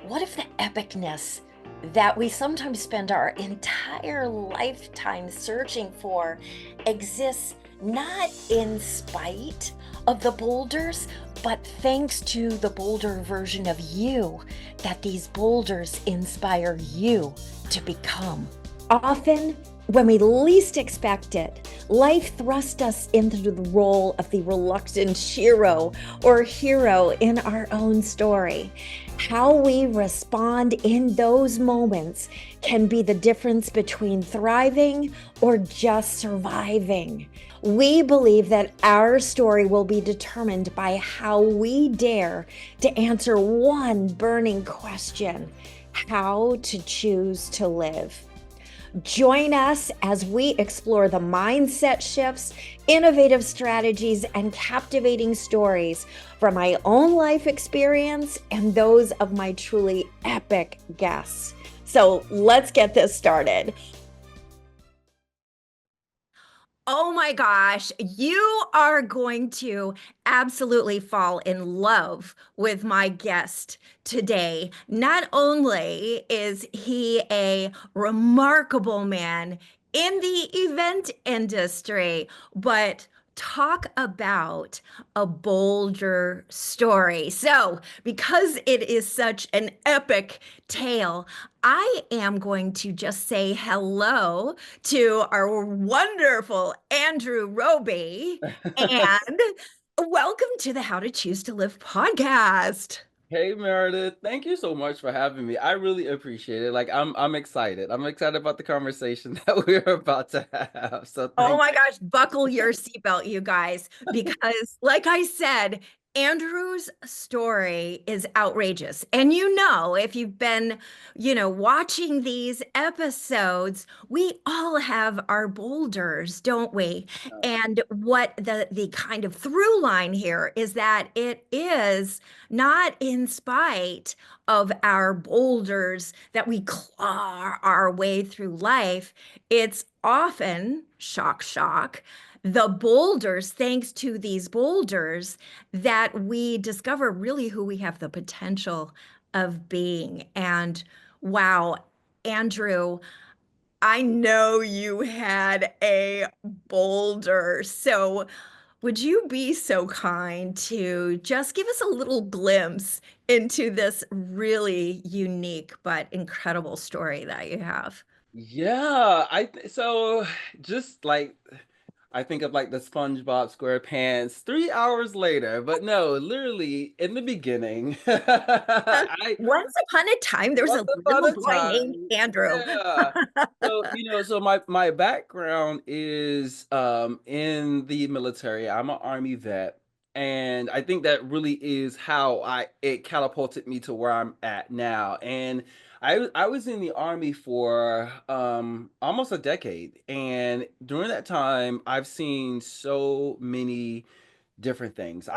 what if the epicness that we sometimes spend our entire lifetime searching for exists not in spite of the boulders, but thanks to the boulder version of you, that these boulders inspire you to become? Often, when we least expect it, life thrusts us into the role of the reluctant shiro or hero in our own story. How we respond in those moments can be the difference between thriving or just surviving. We believe that our story will be determined by how we dare to answer one burning question: how to choose to live. Join us as we explore the mindset shifts, innovative strategies, and captivating stories from my own life experience and those of my truly epic guests. So let's get this started. Oh my gosh, you are going to absolutely fall in love with my guest today. Not only is he a remarkable man in the event industry, but talk about a bolder story. So, because it is such an epic tale, I am going to just say hello to our wonderful Andrew Roby and welcome to the How to Choose to Live podcast. Hey Meredith, thank you so much for having me. I really appreciate it. I'm excited. I'm excited about the conversation that we're about to have. So Oh thank my gosh, buckle your seatbelt, you guys, because like I said, Andrew's story is outrageous. And if you've been, watching these episodes, we all have our boulders, don't we? you. And what the kind of through line here is that it is not in spite of our boulders that we claw our way through life. It's often, shock, shock, the boulders, thanks to these boulders, that we discover really who we have the potential of being. And wow, Andrew, I know you had a boulder. So would you be so kind to just give us a little glimpse into this really unique but incredible story that you have? Yeah, so just like I think of like the SpongeBob SquarePants 3 hours later, but no, literally in the beginning, I Once upon a time, there was once a upon little a boy named time, Andrew. yeah. So my background is in the military. I'm an army vet, and I think that really is how I it catapulted me to where I'm at now. And I was in the army for almost a decade, and during that time, I've seen so many different things.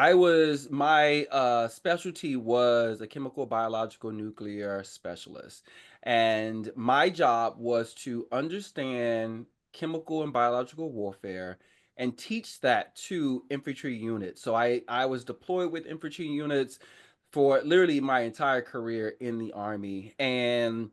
My specialty was a chemical, biological, nuclear specialist. And my job was to understand chemical and biological warfare and teach that to infantry units. So I was deployed with infantry units for literally my entire career in the army. And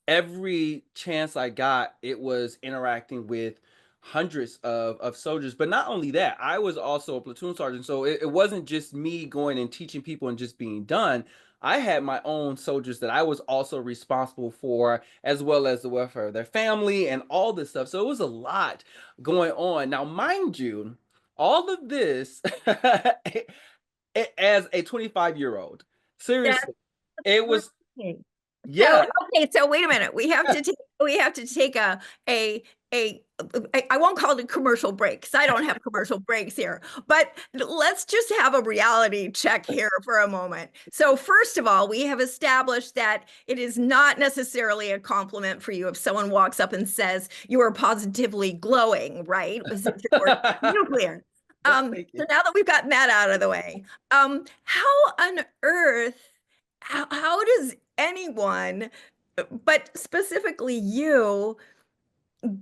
every chance I got, it was interacting with hundreds of soldiers. But not only that, I was also a platoon sergeant. So it wasn't just me going and teaching people and just being done. I had my own soldiers that I was also responsible for, as well as the welfare of their family and all this stuff. So it was a lot going on. Now, mind you, all of this as a 25-year-old. That's Seriously, it was, right. So, yeah. okay, so wait a minute. We have to take a I won't call it a commercial break because I don't have commercial breaks here. But let's just have a reality check here for a moment. So, first of all, we have established that it is not necessarily a compliment for you if someone walks up and says you are positively glowing, right? As if you're working nuclear. Thank So you. now that we've gotten that out of the way, how on earth, how does anyone, but specifically you,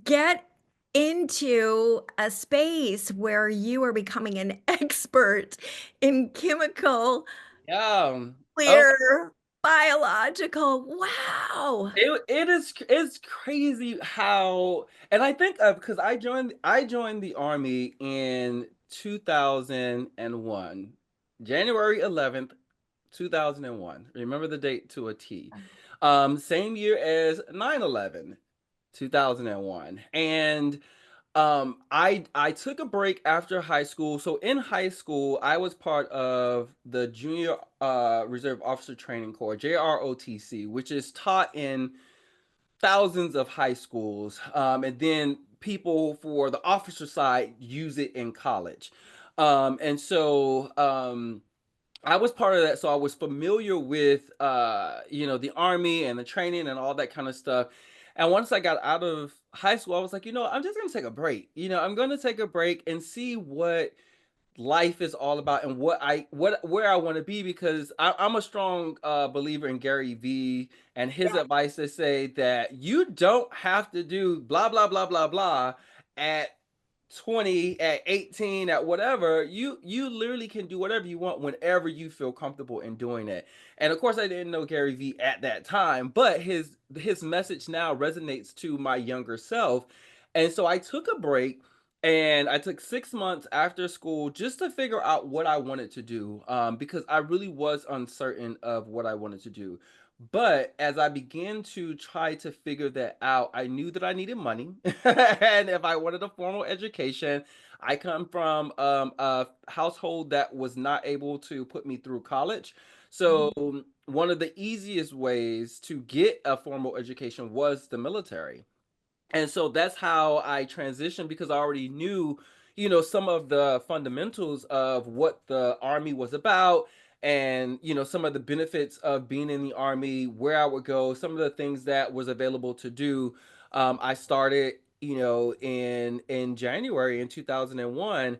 get into a space where you are becoming an expert in chemical Yeah. Oh, clear? Biological. Wow. It's crazy how, and I think of, because I joined the army in 2001, January 11th, 2001. Remember the date to a T. Same year as 9/11, 2001. And I took a break after high school. So in high school, I was part of the Junior Reserve Officer Training Corps, JROTC, which is taught in thousands of high schools. And then people for the officer side use it in college. And so I was part of that, so I was familiar with the army and the training and all that kind of stuff. And once I got out of high school, I was like, I'm just gonna take a break. I'm gonna take a break and see what life is all about and where I want to be, because I'm a strong believer in Gary Vee and his Yeah. advice to say that you don't have to do blah blah blah blah blah at 20, at 18, at whatever. You literally can do whatever you want whenever you feel comfortable in doing it. And of course I didn't know Gary Vee at that time, but his message now resonates to my younger self. And so I took a break, and I took 6 months after school just to figure out what I wanted to do, because I really was uncertain of what I wanted to do. But as I began to try to figure that out, I knew that I needed money. And if I wanted a formal education, I come from a household that was not able to put me through college. So one of the easiest ways to get a formal education was the military. And so that's how I transitioned, because I already knew, some of the fundamentals of what the army was about, and some of the benefits of being in the army, where I would go, some of the things that was available to do. I started, in January in 2001.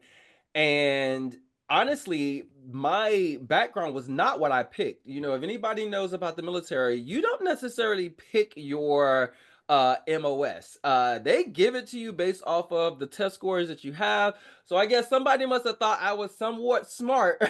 And honestly, my background was not what I picked. If anybody knows about the military, you don't necessarily pick your MOS. They give it to you based off of the test scores that you have. So I guess somebody must have thought I was somewhat smart.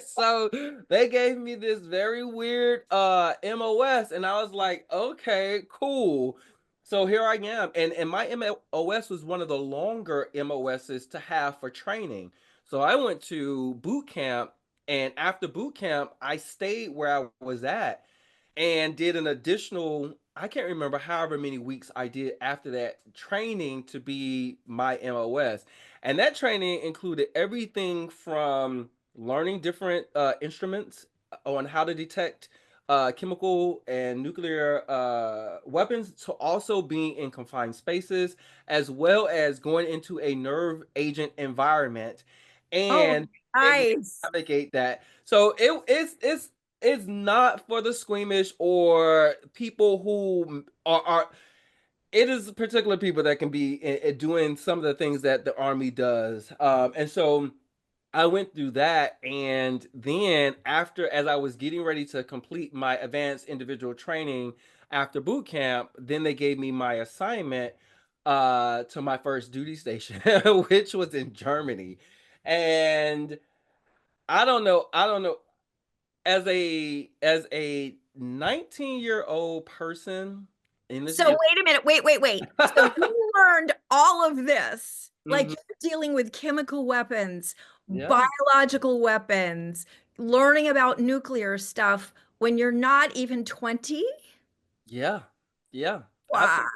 So they gave me this very weird MOS, and I was like, okay, cool. So here I am, and my MOS was one of the longer MOSs to have for training. So I went to boot camp, and after boot camp, I stayed where I was at and did an additional, I can't remember however many weeks I did after that training to be my MOS. And that training included everything from learning different instruments on how to detect chemical and nuclear weapons, to also being in confined spaces, as well as going into a nerve agent environment Oh, and able to nice. navigate that. So it's not for the squeamish or people who are. It is particular people that can be doing some of the things that the army does. And so I went through that, and then after, as I was getting ready to complete my advanced individual training after boot camp, then they gave me my assignment to my first duty station, which was in Germany. And I don't know, as a 19-year-old person, and this is So just wait a minute. Wait, wait, wait. So you learned all of this, like Mhm. you're dealing with chemical weapons, Yeah, biological weapons, learning about nuclear stuff when you're not even 20? yeah, yeah, Wow. absolutely.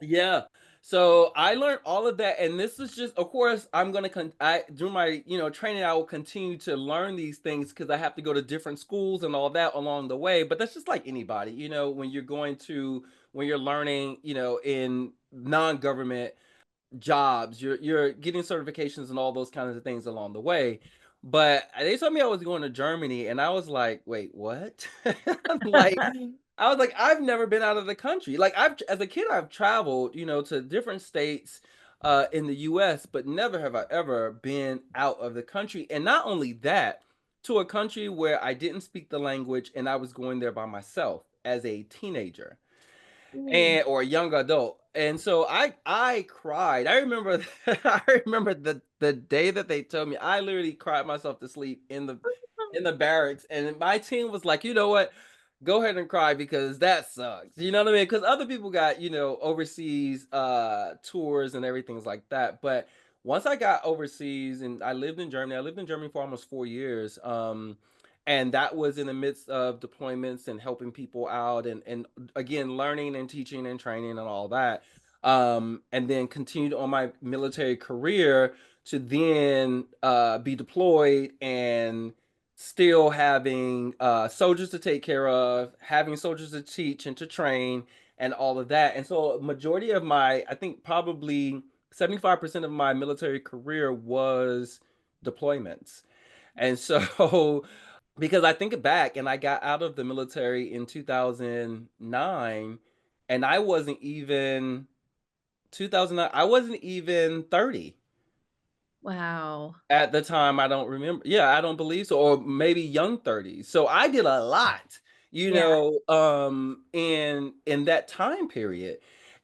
Yeah. So I learned all of that, and this is just, of course, I'm gonna I through my training, I will continue to learn these things because I have to go to different schools and all that along the way. But that's just like anybody, when you're learning, in non-government jobs, you're getting certifications and all those kinds of things along the way. But they told me I was going to Germany, and I was like, wait, what? Like, I was like, I've never been out of the country. Like, I've as a kid, I've traveled, to different states in the US, but never have I ever been out of the country. And not only that, to a country where I didn't speak the language, and I was going there by myself as a teenager Ooh. and or a young adult. And so I cried. I remember I remember the day that they told me. I literally cried myself to sleep in the barracks, and my team was like, you know what? Go ahead and cry because that sucks. You know what I mean? Because other people got, overseas tours and everything like that. But once I got overseas and I lived in Germany, I lived in Germany for almost 4 years. And that was in the midst of deployments and helping people out and again learning and teaching and training and all that. And then continued on my military career to then be deployed and still having soldiers to take care of, having soldiers to teach and to train, and all of that. And so, majority of my, I think probably 75% of my military career was deployments. And so, because I think back and I got out of the military in 2009, and I wasn't even 2009, I wasn't even 30 Wow. at the time. I don't remember. Yeah, I don't believe so, or maybe young 30s. So I did a lot, Yeah. in that time period.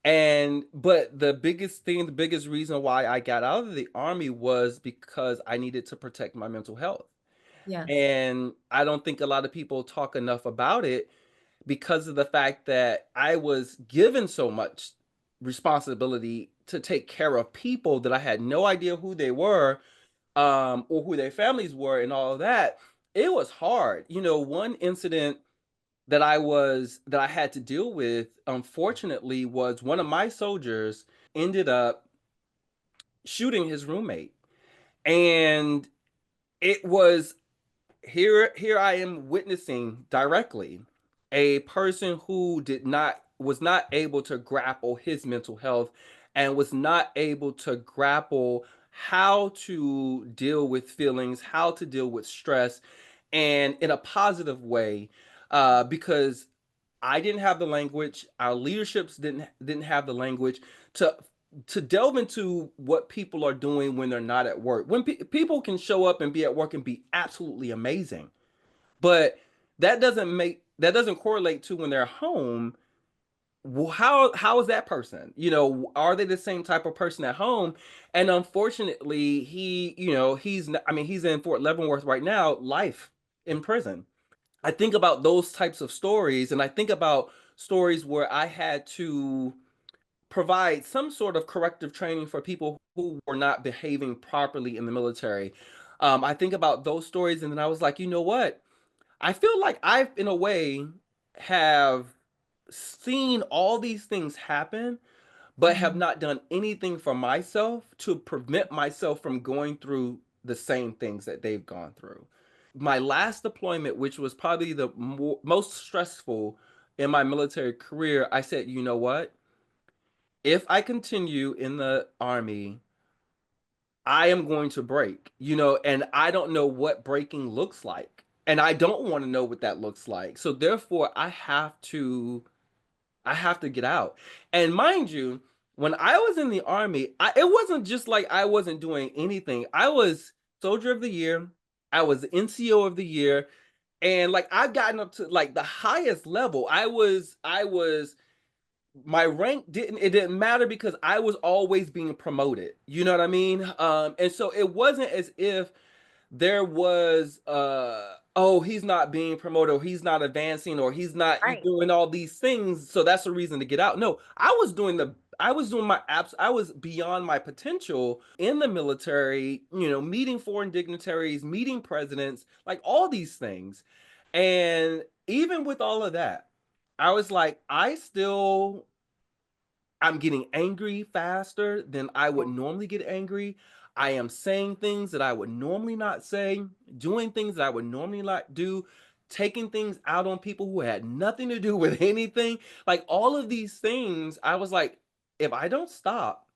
And but the biggest thing, the biggest reason why I got out of the army was because I needed to protect my mental health. Yes. And I don't think a lot of people talk enough about it because of the fact that I was given so much responsibility to take care of people that I had no idea who they were, or who their families were and all of that. It was hard. One incident that I had to deal with, unfortunately, was one of my soldiers ended up shooting his roommate. And it was here I am witnessing directly a person who did not was not able to grapple his mental health and was not able to grapple how to deal with feelings, how to deal with stress, and in a positive way, because I didn't have the language, our leaderships didn't have the language to delve into what people are doing when they're not at work. When people can show up and be at work and be absolutely amazing, but that doesn't correlate to when they're home. Well, how is that person? Are they the same type of person at home? And unfortunately, he's not, I mean, he's in Fort Leavenworth right now, life in prison. I think about those types of stories, and I think about stories where I had to provide some sort of corrective training for people who were not behaving properly in the military. I think about those stories, and then I was like, you know what? I feel like I've, in a way, have seen all these things happen, but have Mhm. not done anything for myself to prevent myself from going through the same things that they've gone through. My last deployment, which was probably the most stressful in my military career, I said, you know what? If I continue in the army, I am going to break, and I don't know what breaking looks like. And I don't want to know what that looks like. So therefore, I have to get out. And mind you, when I was in the army, it wasn't just like I wasn't doing anything. I was soldier of the year, I was NCO of the year, and like I've gotten up to like the highest level. I was my rank didn't matter because I was always being promoted. You know what I mean? And so it wasn't as if there was oh, he's not being promoted, or he's not advancing, or he's Right. doing all these things, so that's a reason to get out. No, I was doing my apps. I was beyond my potential in the military, meeting foreign dignitaries, meeting presidents, like all these things. And even with all of that, I was like, I'm getting angry faster than I would normally get angry. I am saying things that I would normally not say, doing things that I would normally not do, taking things out on people who had nothing to do with anything. Like all of these things, I was like, if I don't stop,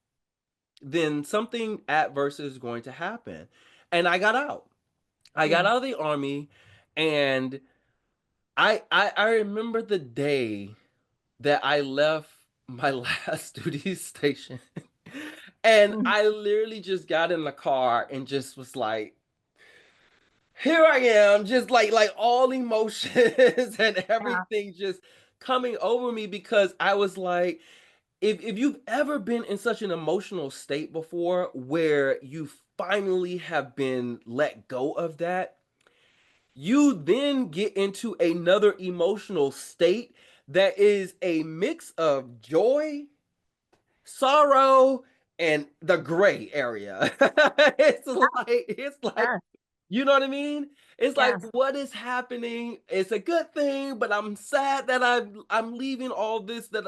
then something adverse is going to happen. And I got out. I got Yeah. out of the army, and I remember the day that I left my last duty station. And Mhm. I literally just got in the car and just was like, here I am, just like all emotions and Yeah. everything just coming over me, because I was like, if you've ever been in such an emotional state before where you finally have been let go of that, you then get into another emotional state that is a mix of joy, sorrow, and the gray area. It's like Yes, you know what I mean? It's like yes. what is happening? It's a good thing, but I'm sad that I'm leaving all this that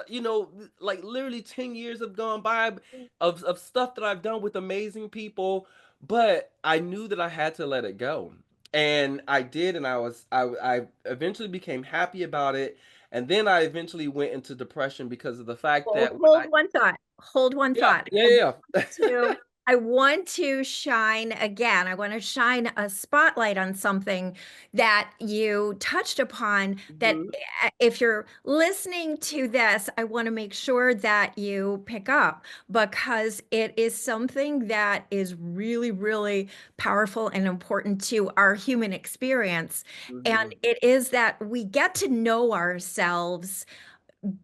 like literally 10 years have gone by of stuff that I've done with amazing people, but I knew that I had to let it go. And I did, and I eventually became happy about it. And then I eventually went into depression because of the fact that when Hold I one thought. Hold one yeah, thought. yeah, yeah. To I want to shine again. I want to shine a spotlight on something that you touched upon that Mhm. if you're listening to this, I want to make sure that you pick up because it is something that is really, really powerful and important to our human experience. And Mhm. it is that we get to know ourselves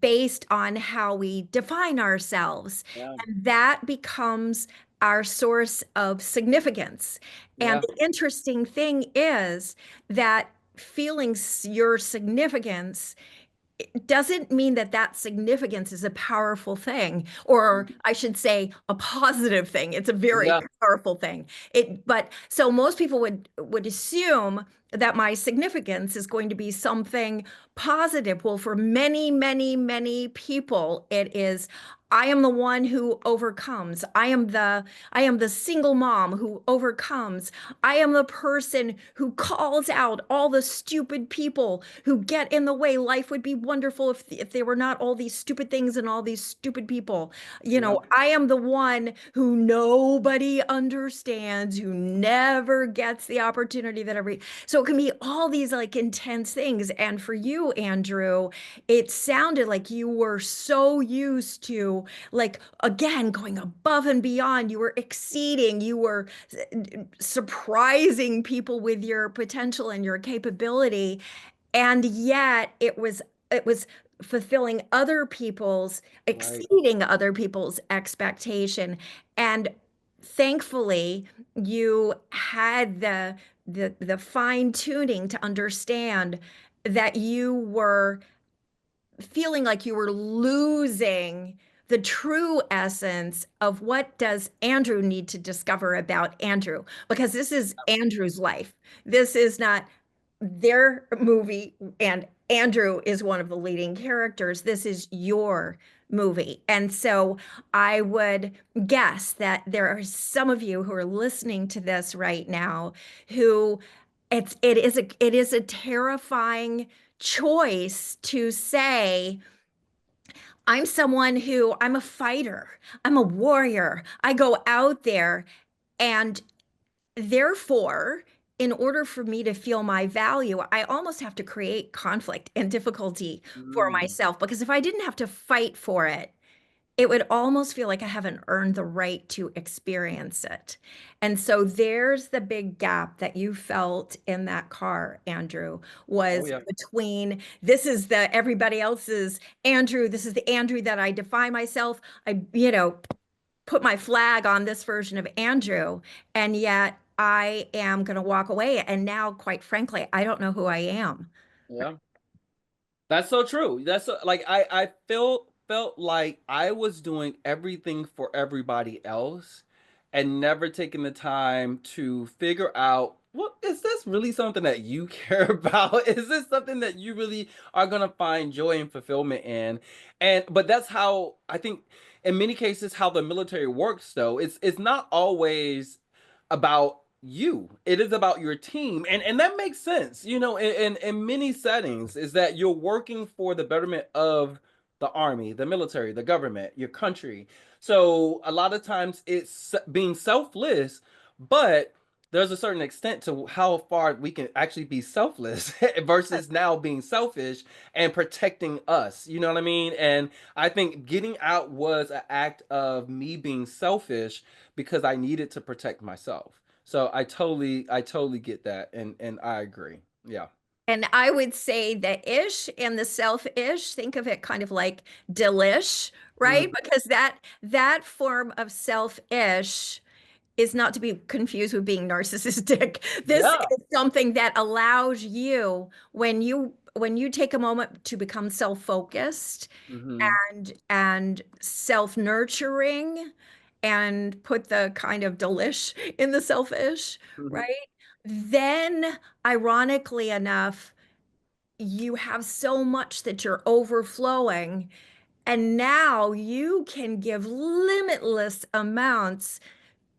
based on how we define ourselves. Yeah, And that becomes our source of significance. And yeah. the interesting thing is that feeling your significance doesn't mean that that significance is a powerful thing, or Mhm. I should say a positive thing. It's a very Yeah, powerful thing. But so most people would assume that my significance is going to be something positive. Well, for many, many, many people, it is I am the one who overcomes. I am the single mom who overcomes. I am the person who calls out all the stupid people who get in the way. Life would be wonderful if there were not all these stupid things and all these stupid people. You yeah, know, I am the one who nobody understands, who never gets the opportunity that every. So it can be all these like intense things. And for you, Andrew, it sounded like you were so used to like again going above and beyond. You were exceeding, you were surprising people with your potential and your capability, and yet it was fulfilling other people's, right. exceeding other people's expectation. And thankfully you had the fine tuning to understand that you were feeling like you were losing the true essence of what does Andrew need to discover about Andrew, because this is Andrew's life. This is not their movie, and Andrew is one of the leading characters. This is your movie. And so I would guess that there are some of you who are listening to this right now who it is a terrifying choice to say, I'm a fighter. I'm a warrior. I go out there, and therefore, in order for me to feel my value, I almost have to create conflict and difficulty for Mm. myself, because if I didn't have to fight for it, it would almost feel like I haven't earned the right to experience it. And so there's the big gap that you felt in that car, Andrew, Oh was yeah, between this is the everybody else's Andrew, this is the Andrew that I define myself. I put my flag on this version of Andrew, and yet I am going to walk away. And now, quite frankly, I don't know who I am. yeah. That's so true. That's so, like I felt like I was doing everything for everybody else and never taking the time to figure out, what is this really something that you care about? Is this something that you really are gonna find joy and fulfillment in? And but that's how I think in many cases how the military works though. It's not always about you. It is about your team. And that makes sense, in many settings, is that you're working for the betterment of the army, the military, the government, your country. So a lot of times it's being selfless, but there's a certain extent to how far we can actually be selfless versus now being selfish and protecting us. You know what I mean? And I think getting out was an act of me being selfish because I needed to protect myself. So I totally get that, and I agree. Yeah. And I would say the ish and the self-ish, think of it kind of like delish, right? Mhm. Because that form of self-ish is not to be confused with being narcissistic. This Yeah. is something that allows you when you take a moment to become self-focused Hmm. and self-nurturing and put the kind of delish in the selfish, Hmm. right? Then, ironically enough, you have so much that you're overflowing, and now you can give limitless amounts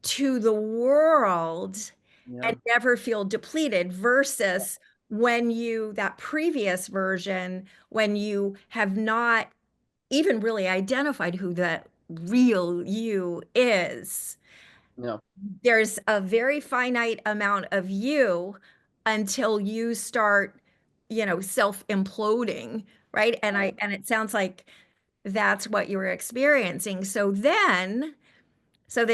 to the world Yeah. and never feel depleted versus when you, that previous version, when you have not even really identified who the real you is. Yeah. There's a very finite amount of you until you start, self-imploding, right? And it sounds like that's what you were experiencing. So then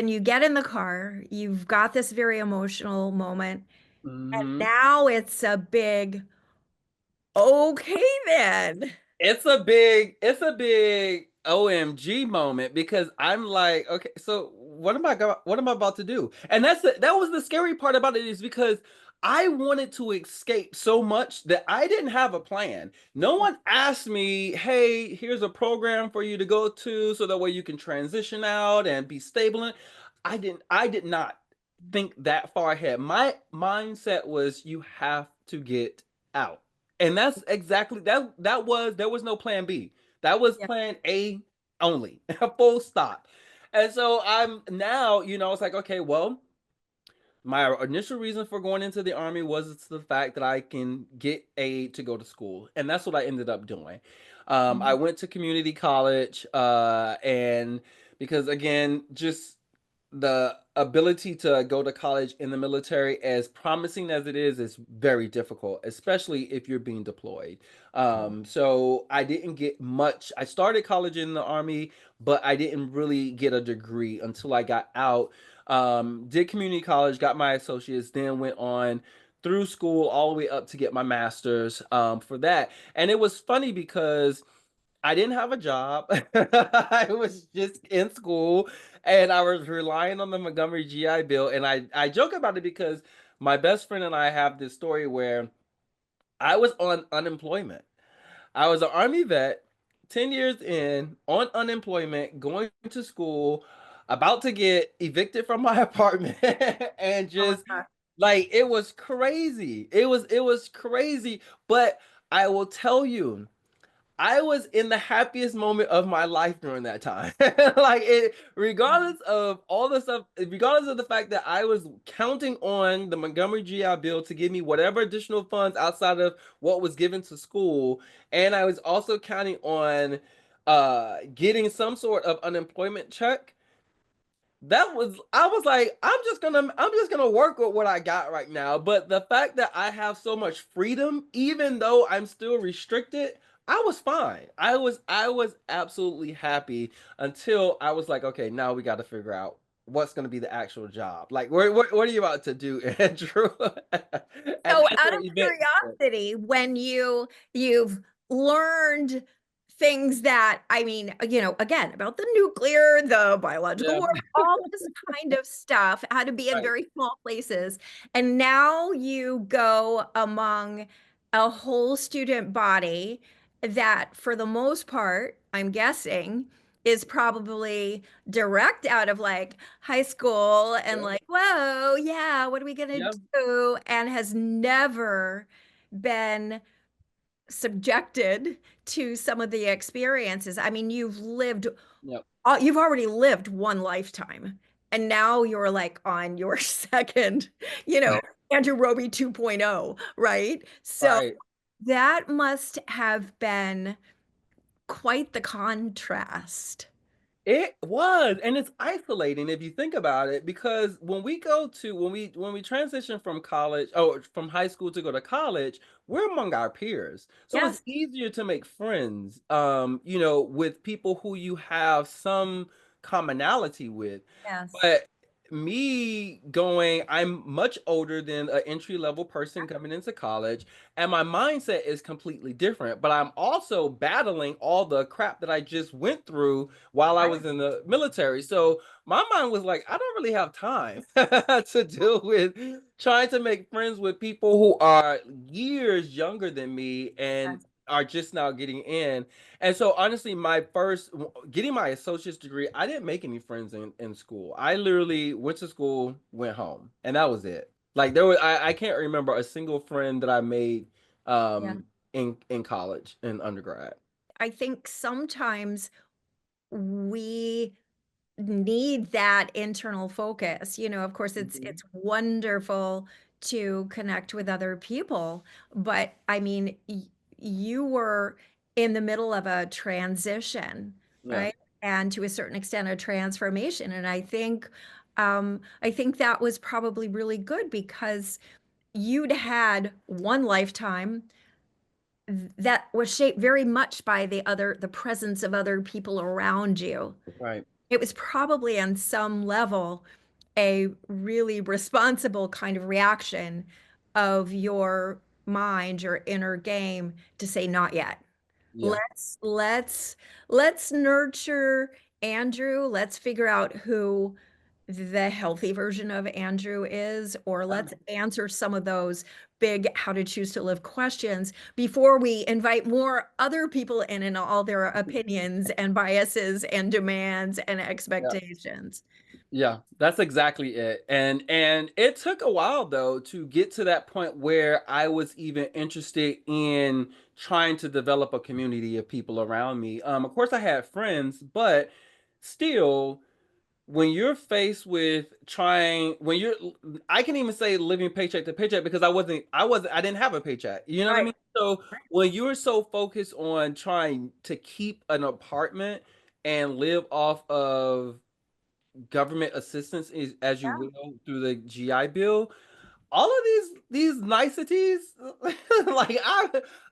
you get in the car, you've got this very emotional moment, and Hmm. now it's a big, okay then. It's a big OMG moment because I'm like, okay, so what am I about to do? And that was the scary part about it is because I wanted to escape so much that I didn't have a plan. No one asked me, "Hey, here's a program for you to go to so that way you can transition out and be stable." I did not think that far ahead. My mindset was you have to get out. And that's exactly there was no plan B. That was Yeah. plan A only. Full stop. And so I'm now, it's like, okay, well, my initial reason for going into the army was the fact that I can get aid to go to school, and that's what I ended up doing. I Mhm. went to community college, and because again, just the ability to go to college in the military, as promising as it is very difficult, especially if you're being deployed. So I didn't get much. I started college in the army, but I didn't really get a degree until I got out. Did community college, got my associates, then went on through school all the way up to get my master's for that. And it was funny because I didn't have a job. I was just in school and I was relying on the Montgomery GI Bill. And I joke about it because my best friend and I have this story where I was on unemployment. I was an army vet, 10 years in, on unemployment, going to school, about to get evicted from my apartment, and Oh my just God. like it was crazy. It was crazy, but I will tell you, I was in the happiest moment of my life during that time. Like it, regardless of all the stuff, regardless of the fact that I was counting on the Montgomery GI Bill to give me whatever additional funds outside of what was given to school, and I was also counting on getting some sort of unemployment check. That was I was like, I'm just gonna work with what I got right now. But the fact that I have so much freedom, even though I'm still restricted, I was fine. I was absolutely happy until I was like, okay, now we got to figure out what's gonna be the actual job. Like, what are you about to do, Andrew? And So that's out what of event. curiosity, when you've learned things that, I mean, again, about the nuclear, the biological Yeah, war, all this kind of stuff, how to be in right. very small places, and now you go among a whole student body that, for the most part, I'm guessing, is probably direct out of like high school and Yeah, like, whoa, yeah, what are we gonna yeah, do? And has never been subjected to some of the experiences. I mean, yeah. you've already lived one lifetime, and now you're like on your second, you know, Andrew Roby 2.0, right? So Right. that must have been quite the contrast. It was, and it's isolating if you think about it, because when we transition from college, or from high school to go to college, we're among our peers. So it's Yes, easier to make friends, with people who you have some commonality with. yes. But me going, I'm much older than an entry level person coming into college, and my mindset is completely different. But I'm also battling all the crap that I just went through while I Right. was in the military. So my mind was like, I don't really have time to deal with trying to make friends with people who are years younger than me and Yes. are just now getting in. And so honestly, my first getting my associate's degree, I didn't make any friends in school. I literally went to school, went home, and that was it. Like there was I can't remember a single friend that I made Yeah. in college in undergrad. I think sometimes we need that internal focus. Of course, Mhm. it's wonderful to connect with other people, but I mean, you were in the middle of a transition, Yeah, right? And to a certain extent, a transformation. And I think that was probably really good because you'd had one lifetime that was shaped very much by the presence of other people around you. right. It was probably on some level a really responsible kind of reaction of your mind, your inner game to say not yet. Yeah. Let's nurture Andrew. Let's figure out who the healthy version of Andrew is, or let's answer some of those big how to choose to live questions before we invite more other people in and all their opinions and biases and demands and Yeah. expectations. Yeah, that's exactly it. And it took a while though to get to that point where I was even interested in trying to develop a community of people around me. Of course I had friends, but still when you're faced with trying when you're I can even say living paycheck to paycheck because I didn't have a paycheck. You know what I Right. mean? So when you're so focused on trying to keep an apartment and live off of government assistance is, as you Yeah. will through the GI Bill, all of these niceties, like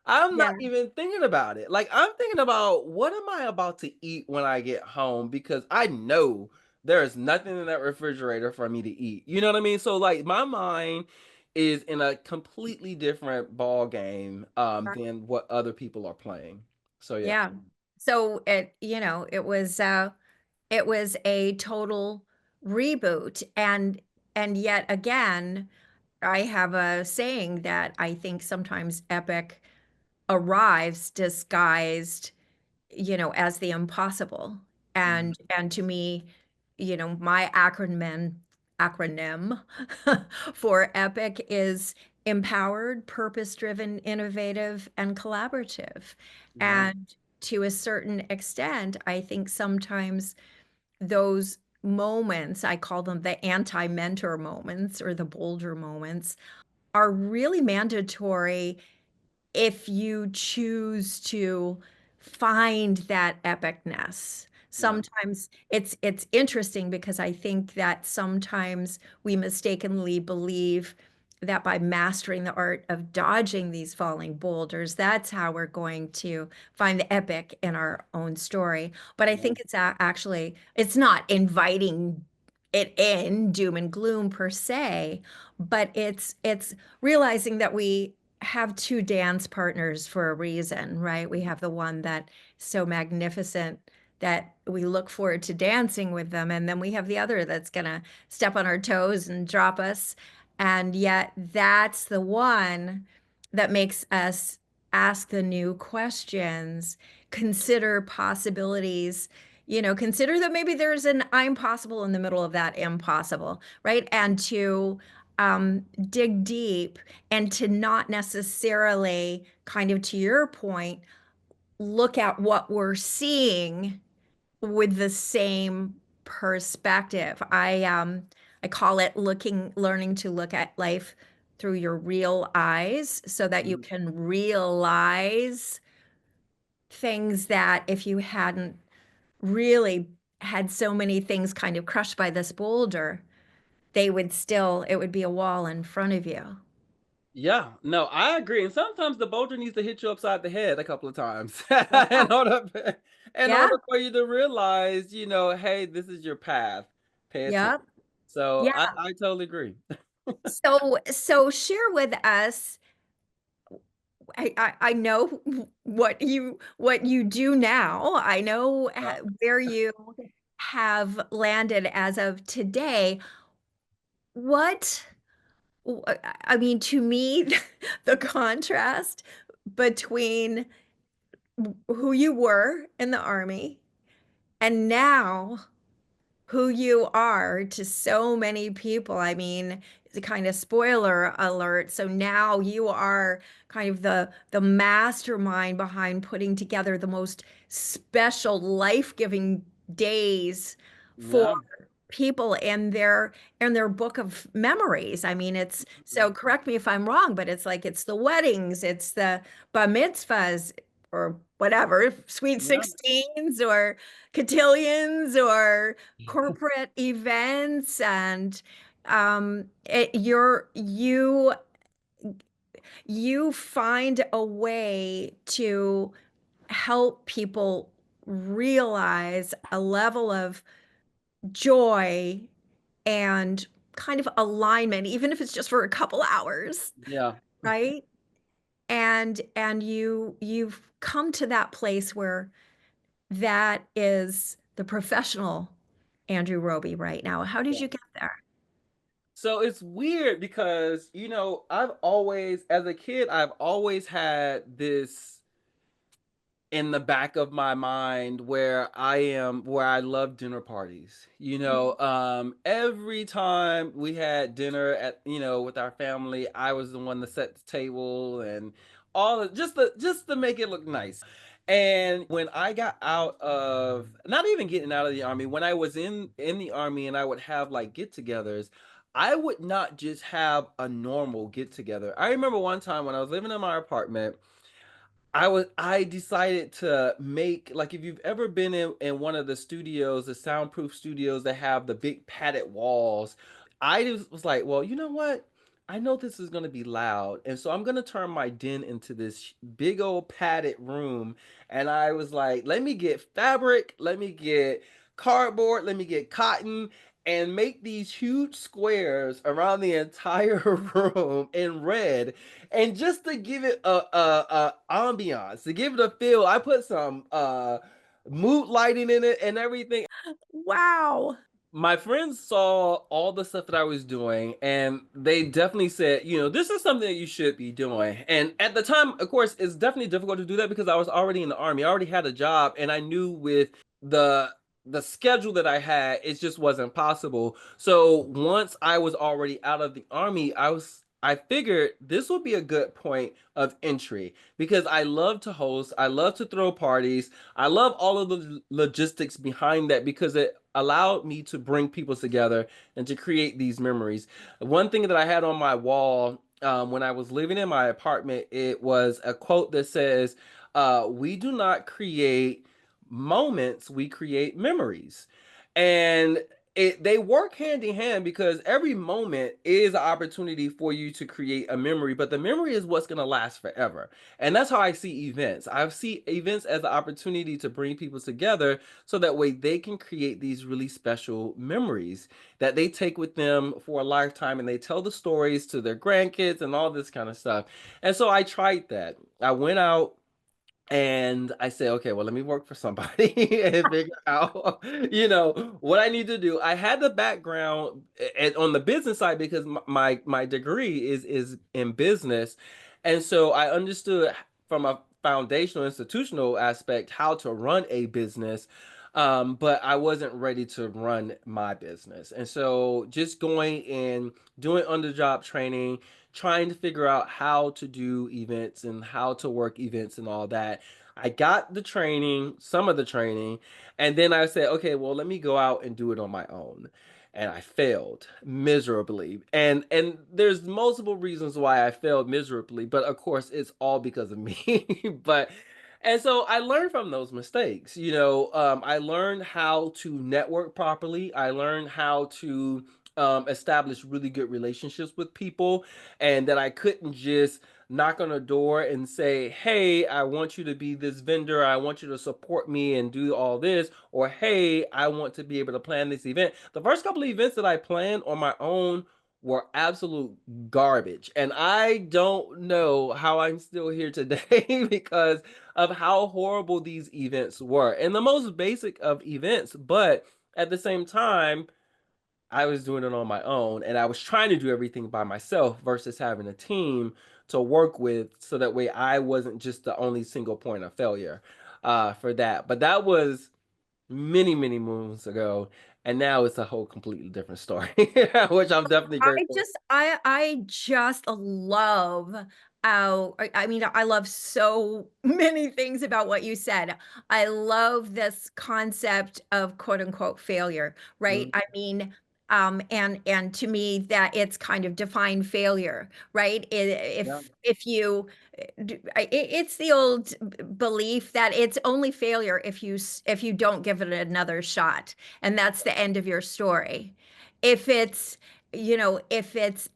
I'm Yeah. not even thinking about it. Like I'm thinking about what am I about to eat when I get home because I know there is nothing in that refrigerator for me to eat. You know what I mean? So like my mind is in a completely different ball game than what other people are playing. So yeah. Yeah. So it was a total reboot. And yet again, I have a saying that I think sometimes epic arrives disguised, as the impossible. Mhm. And to me, my acronym for epic is empowered, purpose-driven, innovative, and collaborative. Right. And to a certain extent, I think sometimes those moments, I call them the anti-mentor moments or the Boulder moments, are really mandatory if you choose to find that epicness. Yeah. Sometimes it's interesting because I think that sometimes we mistakenly believe that by mastering the art of dodging these falling boulders, that's how we're going to find the epic in our own story. But I Yeah. think actually it's not inviting it in doom and gloom per se, but it's realizing that we have two dance partners for a reason, right? We have the one that's so magnificent that we look forward to dancing with them. And then we have the other that's going to step on our toes and drop us. And yet, that's the one that makes us ask the new questions, consider possibilities. Consider that maybe there's an I'm possible in the middle of that impossible, right? And to dig deep and to not necessarily, kind of to your point, look at what we're seeing with the same perspective. I call it learning to look at life through your real eyes so that you Mhm. can realize things that if you hadn't really had so many things kind of crushed by this boulder, it would be a wall in front of you. Yeah, no, I agree. And sometimes the boulder needs to hit you upside the head a couple of times Yeah. in Yeah. order for you to realize, hey, this is your path. Pay attention. Yep. So Yeah. I totally agree. So share with us. I know what you do now. I know Uh, where you have landed as of today. What I mean, to me, the contrast between who you were in the army and now who you are to so many people. I mean, it's a kind of spoiler alert. So now you are kind of the mastermind behind putting together the most special, life-giving days for yeah. people in their book of memories. I mean, it's so correct me if I'm wrong, but it's like it's the weddings, it's the bar mitzvahs or whatever, sweet Yeah. 16s or cotillions or corporate events and you find a way to help people realize a level of joy and kind of alignment, even if it's just for a couple hours, Yeah. right? And you've come to that place where that is the professional Andrew Roby right now. How did Yeah. you get there? So it's weird because, I've always, as a kid, I've always had this in the back of my mind where I love dinner parties. Every time we had dinner with our family, I was the one to set the table and all of just to make it look nice. And when I got out of not even getting out of the army, when I was in the army and I would have like get-togethers, I would not just have a normal get together. I remember one time when I was living in my apartment, I decided to make, like, if you've ever been in one of the studios, the soundproof studios that have the big padded walls, I just was like, well, you know what? I know this is going to be loud, and so I'm going to turn my den into this big old padded room. And I was like, let me get fabric, let me get cardboard, let me get cotton, and make these huge squares around the entire room in red. And just to give it a ambiance, to give it a feel, I put some mood lighting in it and everything. Wow. My friends saw all the stuff that I was doing, and they definitely said, this is something that you should be doing. And at the time, of course, it's definitely difficult to do that because I was already in the army. I already had a job, and I knew with the the schedule that I had, it just wasn't possible. So once I was already out of the army, I figured this would be a good point of entry because I love to host, I love to throw parties, I love all of the logistics behind that because it allowed me to bring people together and to create these memories. One thing that I had on my wall when I was living in my apartment, it was a quote that says, "We do not create moments, we create memories." And they work hand in hand because every moment is an opportunity for you to create a memory, but the memory is what's going to last forever. And that's how I see events. I see events as an opportunity to bring people together so that way they can create these really special memories that they take with them for a lifetime, and they tell the stories to their grandkids and all this kind of stuff. And so I tried that. I went out and I say, okay, well, let me work for somebody and figure out, what I need to do. I had the background on the business side because my degree is in business, and so I understood from a foundational institutional aspect how to run a business. But I wasn't ready to run my business. And so just going and doing on the job training, trying to figure out how to do events and how to work events and all that. I got the training, some of the training, and then I said, okay, well, let me go out and do it on my own. And I failed miserably. And there's multiple reasons why I failed miserably, but of course it's all because of me. But and so I learned from those mistakes. I learned how to network properly. I learned how to establish really good relationships with people, and that I couldn't just knock on a door and say, hey, I want you to be this vendor. I want you to support me and do all this. Or, hey, I want to be able to plan this event. The first couple of events that I planned on my own were absolute garbage. And I don't know how I'm still here today because of how horrible these events were. And the most basic of events, but at the same time, I was doing it on my own and I was trying to do everything by myself versus having a team to work with so that way I wasn't just the only single point of failure for that. But that was many, many moons ago. And now it's a whole completely different story, which I'm definitely grateful. I just love how I mean I love so many things about what you said. I love this concept of quote unquote failure, right? Mhm. I mean and to me that it's kind of defined failure, right? Yeah, If you it's the old belief that it's only failure if you don't give it another shot, and that's the end of your story. If it's, if it's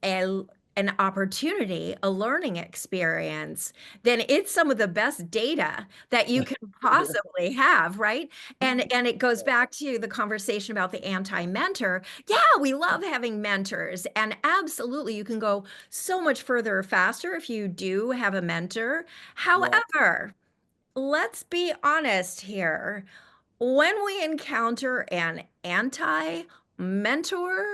an opportunity, a learning experience, then it's some of the best data that you can possibly have, right? And it goes back to the conversation about the anti-mentor. Yeah, we love having mentors, and absolutely you can go so much further faster if you do have a mentor. yeah, However, let's be honest here. When we encounter an anti-mentor,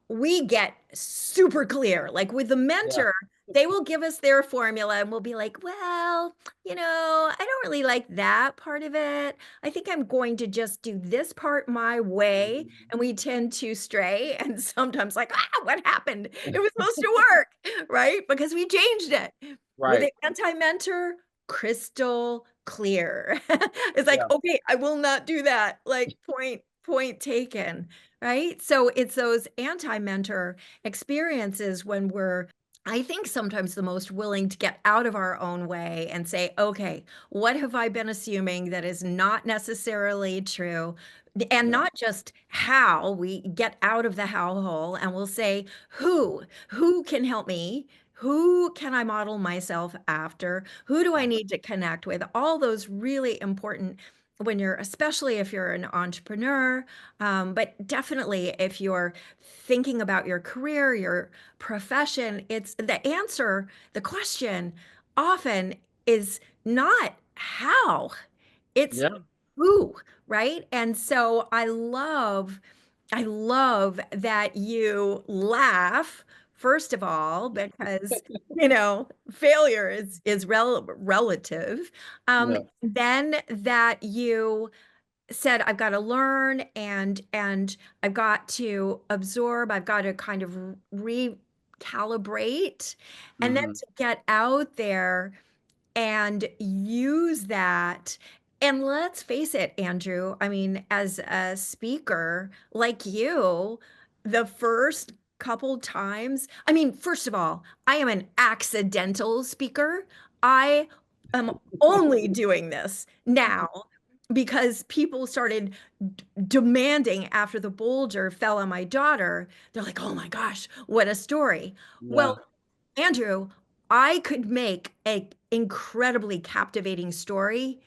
we get super clear. Like with the yeah, mentor, they will give us their formula and we'll be like, well, I don't really like that part of it. I think I'm going to just do this part my way. mhm. And we tend to stray and sometimes like, what happened? It was supposed to work, right? Because we changed it. With the Right. anti-mentor, crystal clear. It's like, Yeah. okay, I will not do that. Like point taken, right? So it's those anti-mentor experiences when we're, I think, sometimes the most willing to get out of our own way and say, okay, what have I been assuming that is not necessarily true? And Yeah. not just how, we get out of the how hole and we'll say, who can help me? Who can I model myself after? Who do I need to connect with? All those really important when you're, especially if you're an entrepreneur, but definitely if you're thinking about your career, your profession, it's the answer, the question often is not how, it's Yeah. who, right? And so I love that you laugh, first of all, because failure is relative. Yeah. Then that you said I've got to learn and I've got to absorb, I've got to kind of recalibrate, and then Hmm. to get out there and use that. And let's face it, Andrew, I mean, as a speaker like you, the first couple times, I mean, first of all, I am an accidental speaker. I am only doing this now because people started demanding after the boulder fell on my daughter. They're like, oh my gosh, what a story. Yeah. Well, Andrew, I could make an incredibly captivating story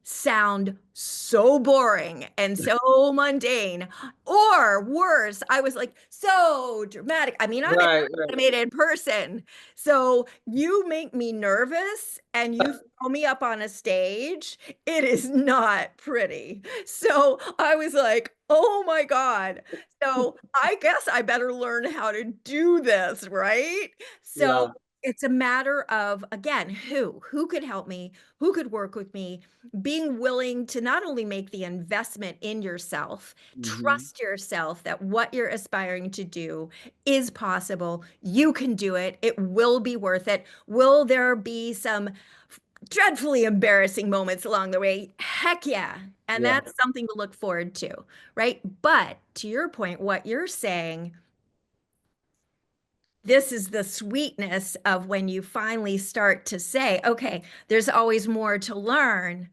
sound so boring and so mundane. Or worse, I was like so dramatic. I mean, I'm an Right. Right. animated person. So you make me nervous and you throw me up on a stage. It is not pretty. So I was like, oh my God. So I guess I better learn how to do this, right? So Yeah. it's a matter of, again, who could help me, who could work with me, being willing to not only make the investment in yourself, Hmm. trust yourself that what you're aspiring to do is possible. You can do it. It will be worth it. Will there be some dreadfully embarrassing moments along the way? Heck yeah. And Yeah. that's something to look forward to, right? But to your point, what you're saying, this is the sweetness of when you finally start to say, okay, there's always more to learn.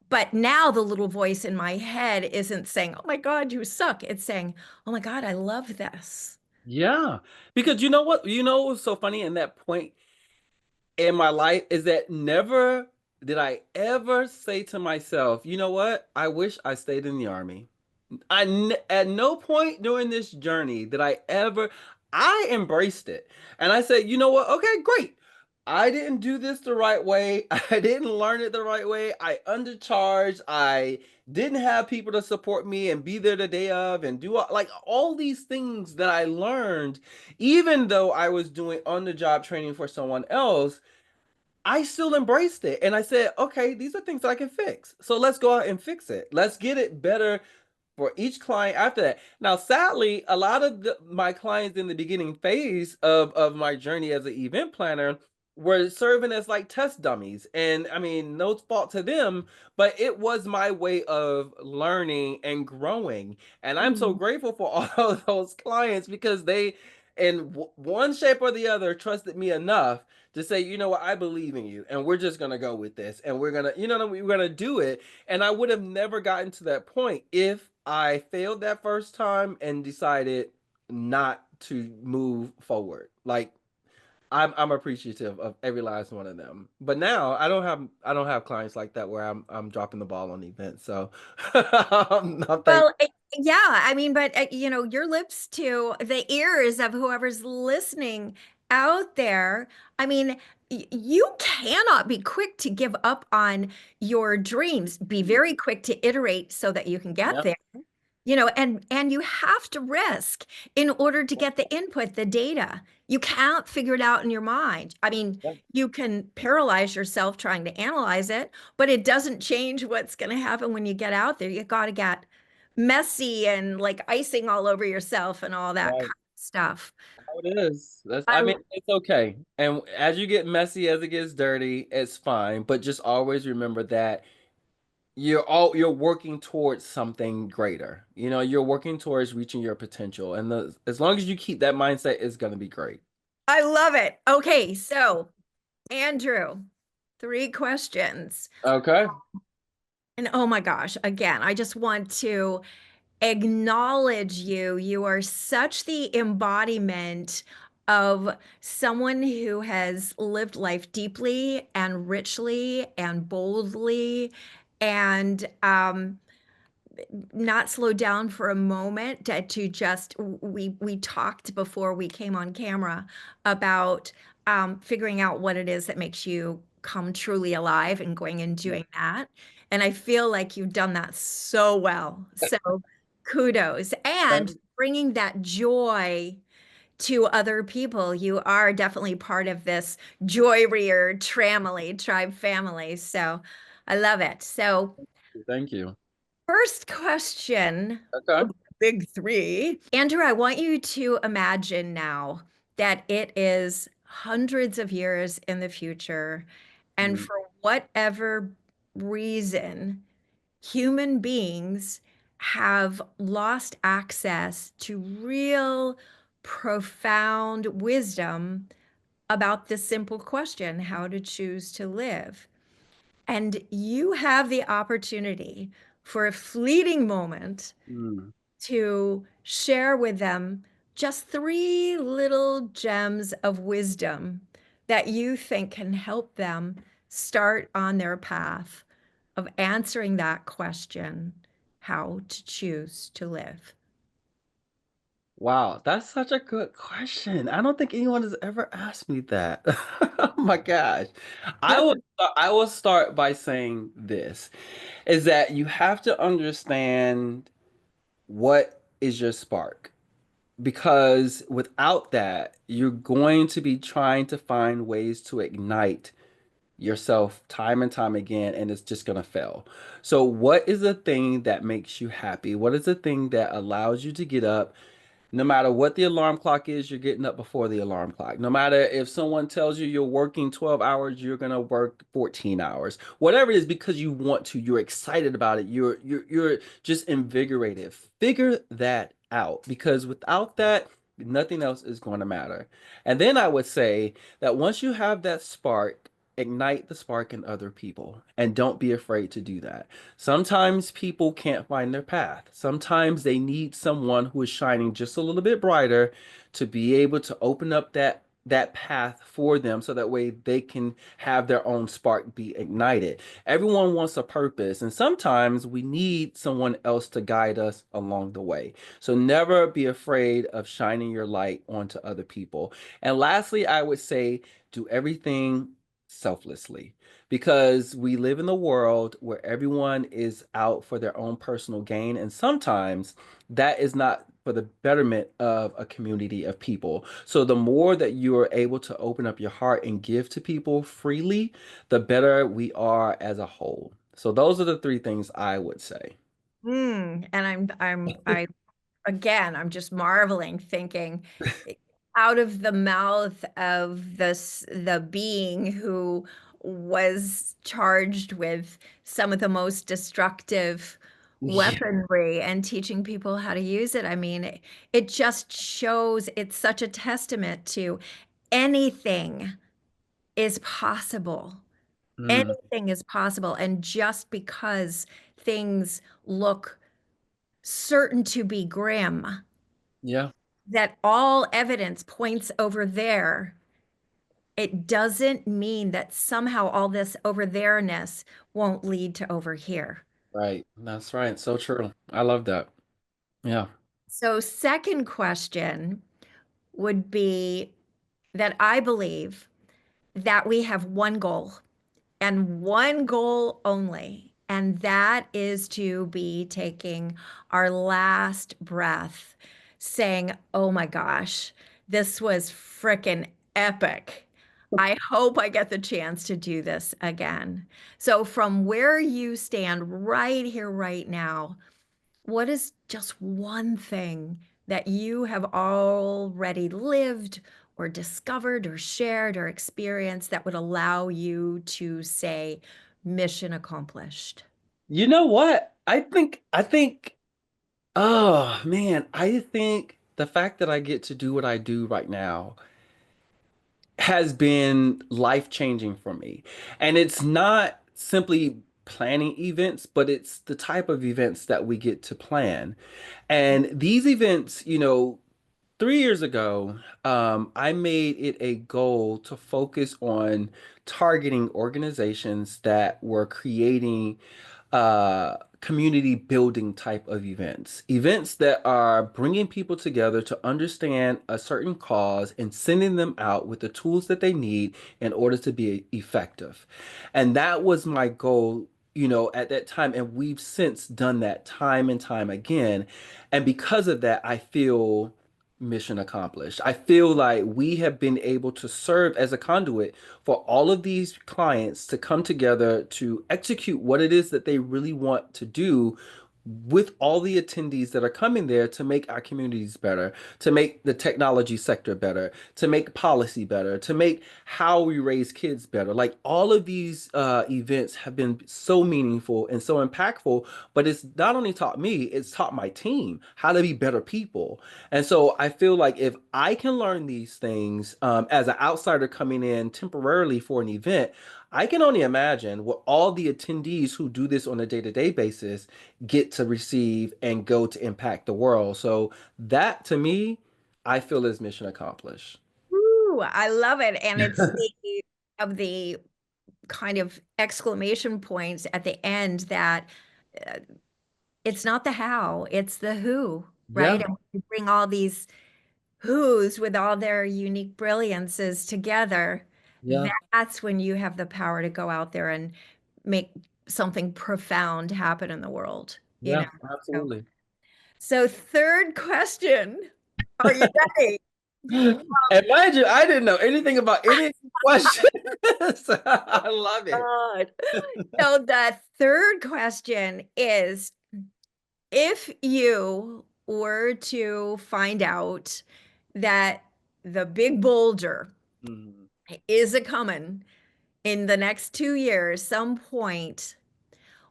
But now the little voice in my head isn't saying, oh my God, you suck. It's saying, oh my God, I love this. Yeah. Because you know what? You know what's so funny in that point? in my life is that never did I ever say to myself, you know what? I wish I stayed in the army. At no point during this journey did I ever, I embraced it. And I said, you know what? Okay, great. I didn't do this the right way. I didn't learn it the right way. I undercharged. I didn't have people to support me and be there the day of and do like all these things that I learned, even though I was doing on the job training for someone else. I still embraced it. And I said, okay, these are things that I can fix. So let's go out and fix it. Let's get it better for each client after that. Now, sadly, a lot of my clients in the beginning phase of my journey as an event planner were serving as like test dummies. And I mean, no fault to them, but it was my way of learning and growing. And I'm so Mm. grateful for all of those clients because they, in one shape or the other, trusted me enough to say, you know what, I believe in you, and we're just gonna go with this, and we're gonna, you know, we're gonna do it. And I would have never gotten to that point if I failed that first time and decided not to move forward. Like I'm appreciative of every last one of them. But now I don't have clients like that where I'm dropping the ball on events. So I'm thankful. Well, yeah, I mean, but your lips to the ears of whoever's listening out there. I mean, you cannot be quick to give up on your dreams. Be very quick to iterate so that you can get Yeah. there. And you have to risk in order to get the input, the data. You can't figure it out in your mind. I mean, Yeah. you can paralyze yourself trying to analyze it, but it doesn't change what's going to happen when you get out there. You got to get messy and like icing all over yourself and all that kind Right. of stuff. How it is. I I mean, it's okay. And as you get messy, as it gets dirty, it's fine. But just always remember that you're working towards something greater. You know, you're working towards reaching your potential. And as long as you keep that mindset, it's gonna be great. I love it. Okay, so Andrew, 3 questions. Okay. And oh my gosh, again, I just want to acknowledge you. You are such the embodiment of someone who has lived life deeply and richly and boldly and not slow down for a moment to just we talked before we came on camera about figuring out what it is that makes you come truly alive and going and doing that. And I feel like you've done that so well. So kudos. And bringing that joy to other people. You are definitely part of this joy reared tribe family. So I love it. So Thank you. first question, Okay. of the big three. Andrew, I want you to imagine now that it is hundreds of years in the future, and Mm. for whatever reason, human beings have lost access to real, profound wisdom about this simple question, how to choose to live. And you have the opportunity for a fleeting moment Mm. to share with them just 3 little gems of wisdom that you think can help them start on their path of answering that question, how to choose to live. Wow, that's such a good question. I don't think anyone has ever asked me that. Oh my gosh. I will start by saying this is that you have to understand what is your spark. Because without that, you're going to be trying to find ways to ignite yourself time and time again, and it's just going to fail. So, what is the thing that makes you happy? What is the thing that allows you to get up? No matter what the alarm clock is, you're getting up before the alarm clock. No matter if someone tells you you're working 12 hours, you're going to work 14 hours. Whatever it is, because you want to, you're excited about it. You're just invigorated. Figure that out because without that, nothing else is going to matter. And then I would say that once you have that spark, ignite the spark in other people and don't be afraid to do that. Sometimes people can't find their path. Sometimes they need someone who is shining just a little bit brighter to be able to open up that path for them so that way they can have their own spark be ignited. Everyone wants a purpose, and sometimes we need someone else to guide us along the way. So never be afraid of shining your light onto other people. And lastly, I would say do everything selflessly because we live in a world where everyone is out for their own personal gain, and sometimes that is not for the betterment of a community of people. So the more that you are able to open up your heart and give to people freely, the better we are as a whole. So those are the three things I would say. And I again, I'm just marveling, thinking out of the mouth of the being who was charged with some of the most destructive Yeah. weaponry and teaching people how to use it. I mean, it just shows it's such a testament to anything is possible. Mm, Anything is possible. And just because things look certain to be grim, yeah, that all evidence points over there, it doesn't mean that somehow all this over there-ness won't lead to over here. right. That's right. So true. I love that. Yeah. So, second question would be that I believe that we have one goal and one goal only, and that is to be taking our last breath, saying, oh my gosh, this was frickin' epic. I hope I get the chance to do this again. So, from where you stand right here, right now, what is just one thing that you have already lived or discovered or shared or experienced that would allow you to say, mission accomplished? You know what? Oh man, I think the fact that I get to do what I do right now has been life-changing for me. And it's not simply planning events, but it's the type of events that we get to plan. And these events, 3 years ago, I made it a goal to focus on targeting organizations that were creating community building type of events that are bringing people together to understand a certain cause and sending them out with the tools that they need in order to be effective. And that was my goal, at that time. And we've since done that time and time again. And because of that, I feel mission accomplished. I feel like we have been able to serve as a conduit for all of these clients to come together to execute what it is that they really want to do with all the attendees that are coming there to make our communities better, to make the technology sector better, to make policy better, to make how we raise kids better. Like all of these events have been so meaningful and so impactful, but it's not only taught me, it's taught my team how to be better people. And so I feel like if I can learn these things as an outsider coming in temporarily for an event, I can only imagine what all the attendees who do this on a day-to-day basis get to receive and go to impact the world. So that to me, I feel is mission accomplished. Ooh, I love it. And it's of the kind of exclamation points at the end that uh, it's not the how, it's the who, right? Yeah, And we bring all these who's with all their unique brilliances together, yeah, that's when you have the power to go out there and make something profound happen in the world, you know? yeah, So, absolutely. so third question. Are you ready? And mind you, I didn't know anything about any of these questions. I love it. God. So the third question is if you were to find out that the big boulder Mhm. is a coming in the next 2 years, some point,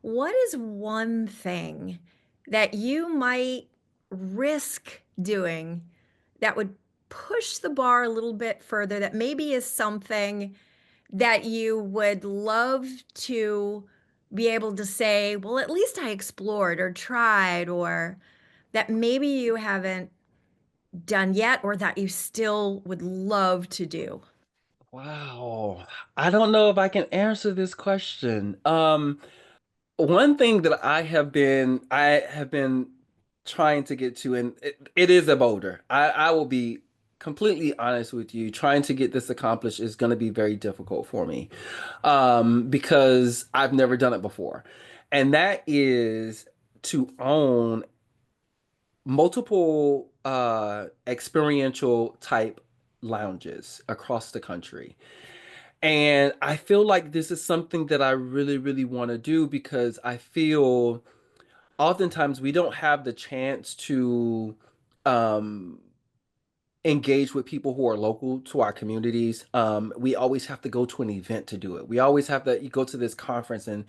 what is one thing that you might risk doing that would push the bar a little bit further, that maybe is something that you would love to be able to say, well, at least I explored or tried, or that maybe you haven't done yet or that you still would love to do? Wow. I don't know if I can answer this question. One thing that I have been trying to get to, and it is a boulder. I will be completely honest with you. Trying to get this accomplished is going to be very difficult for me, because I've never done it before, and that is to own multiple experiential type lounges across the country. And I feel like this is something that I really, really want to do because I feel oftentimes we don't have the chance to um, engage with people who are local to our communities. We always have to go to an event to do it. We always have to go to this conference and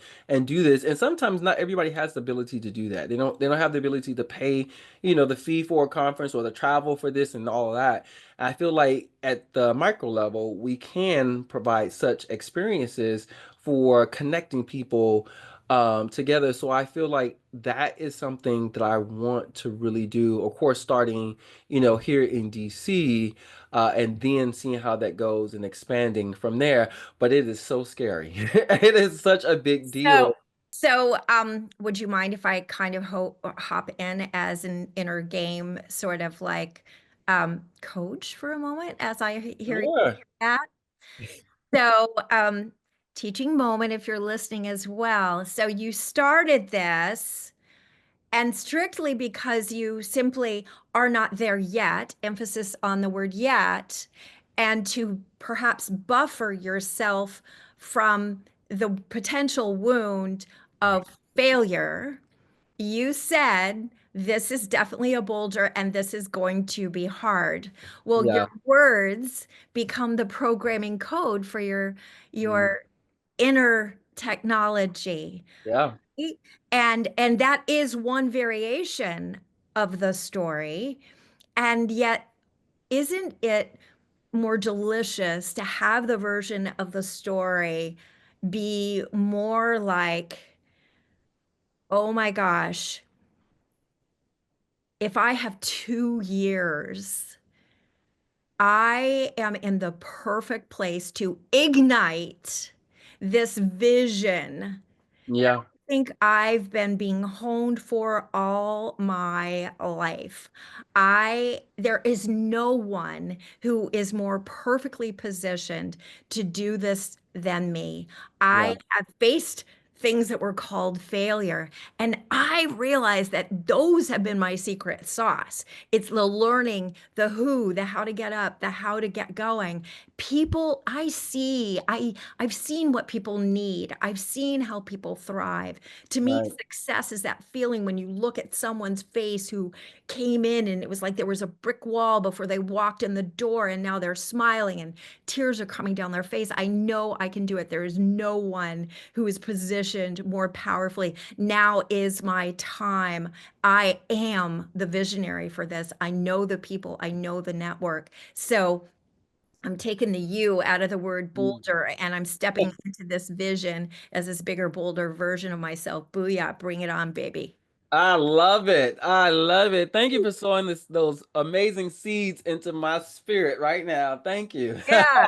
do this. And sometimes not everybody has the ability to do that. They don't have the ability to pay, the fee for a conference or the travel for this and all of that. I feel like at the micro level, we can provide such experiences for connecting people together. So I feel like that is something that I want to really do. Of course, starting here in DC, and then seeing how that goes and expanding from there. But it is so scary. It is such a big So, deal. would you mind if I kind of hop in as an inner game sort of like coach for a moment as I hear you Yeah. say that? So, teaching moment if you're listening as well. So you started this and strictly because you simply are not there yet, emphasis on the word yet, and to perhaps buffer yourself from the potential wound of failure, you said this is definitely a boulder and this is going to be hard. Well, your Yeah. words become the programming code for Mm. your inner technology. Yeah. And that is one variation of the story. And yet, isn't it more delicious to have the version of the story be more like, oh my gosh, if I have 2 years, I am in the perfect place to ignite this vision Yeah. think I've been being honed for all my life. There is no one who is more perfectly positioned to do this than me. I Yeah. have faced things that were called failure, and I realized that those have been my secret sauce. It's the learning, the who, the how to get up, the how to get going. People I've seen what people need. I've seen how people thrive. To me, Right. success is that feeling when you look at someone's face who came in and it was like there was a brick wall before they walked in the door and now they're smiling and tears are coming down their face. I know I can do it. There is no one who is positioned more powerfully. Now is my time. I am the visionary for this. I know the people, I know the network. So I'm taking the you out of the word Mm. boulder and I'm stepping into this vision as this bigger, bolder version of myself. Booyah, bring it on, baby. I love it. I love it. Thank you for sowing those amazing seeds into my spirit right now. Thank you. Yeah,